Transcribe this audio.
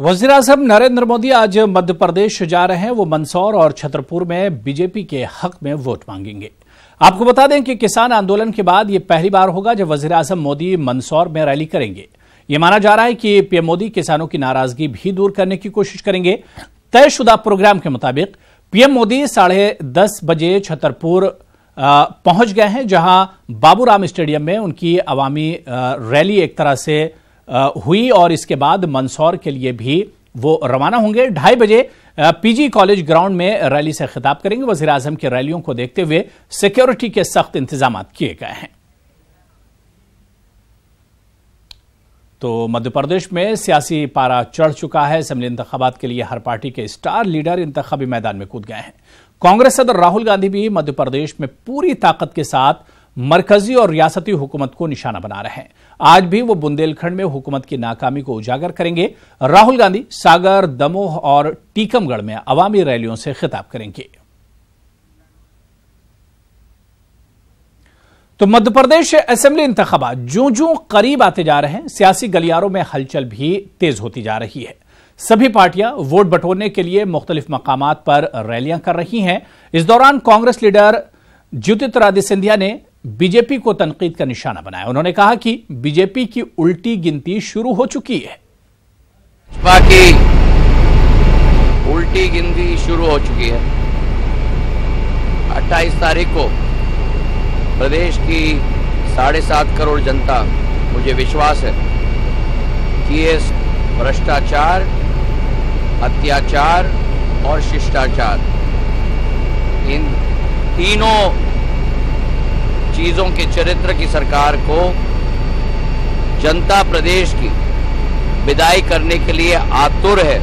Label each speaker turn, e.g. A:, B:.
A: वज़ीर-ए-आज़म नरेंद्र मोदी आज मध्य प्रदेश जा रहे हैं। वो मंदसौर और छतरपुर में बीजेपी के हक में वोट मांगेंगे। आपको बता दें कि किसान आंदोलन के बाद ये पहली बार होगा जब वज़ीर-ए-आज़म मोदी मंदसौर में रैली करेंगे। ये माना जा रहा है कि पीएम मोदी किसानों की नाराजगी भी दूर करने की कोशिश करेंगे। तयशुदा प्रोग्राम के मुताबिक पीएम मोदी 10:30 बजे छतरपुर पहुंच गए हैं, जहां बाबूराम स्टेडियम में उनकी अवामी रैली एक तरह से हुई और इसके बाद मंदसौर के लिए भी वो रवाना होंगे। 2:30 बजे पीजी कॉलेज ग्राउंड में रैली से खिताब करेंगे। वज़ीर-ए-आज़म की रैलियों को देखते हुए सिक्योरिटी के सख्त इंतजाम किए गए हैं। तो मध्य प्रदेश में सियासी पारा चढ़ चुका है। असेंबली इंतखाबात के लिए हर पार्टी के स्टार लीडर इंतखाबी मैदान में कूद गए हैं। कांग्रेस सदर राहुल गांधी भी मध्य प्रदेश में पूरी ताकत के साथ मरकजी और रियासती हुकूमत को निशाना बना रहे हैं। आज भी वो बुंदेलखंड में हुकूमत की नाकामी को उजागर करेंगे। राहुल गांधी सागर, दमोह और टीकमगढ़ में अवामी रैलियों से खिताब करेंगे। तो मध्य प्रदेश असेंबली इंतखाबात ज्यों-ज्यों करीब आते जा रहे हैं, सियासी गलियारों में हलचल भी तेज होती जा रही है। सभी पार्टियां वोट बटोरने के लिए मुख्तलिफ मकामात पर रैलियां कर रही हैं। इस दौरान कांग्रेस लीडर ज्योतिरादित्य सिंधिया ने बीजेपी को तनकीद का निशाना बनाया। उन्होंने कहा कि बीजेपी की उल्टी गिनती शुरू हो चुकी है।
B: बाकी उल्टी गिनती शुरू हो चुकी है। 28 तारीख को प्रदेश की 7.5 करोड़ जनता, मुझे विश्वास है कि ये भ्रष्टाचार, अत्याचार और शिष्टाचार, इन तीनों चीजों के चरित्र की सरकार को जनता प्रदेश की विदाई करने के लिए आतुर है।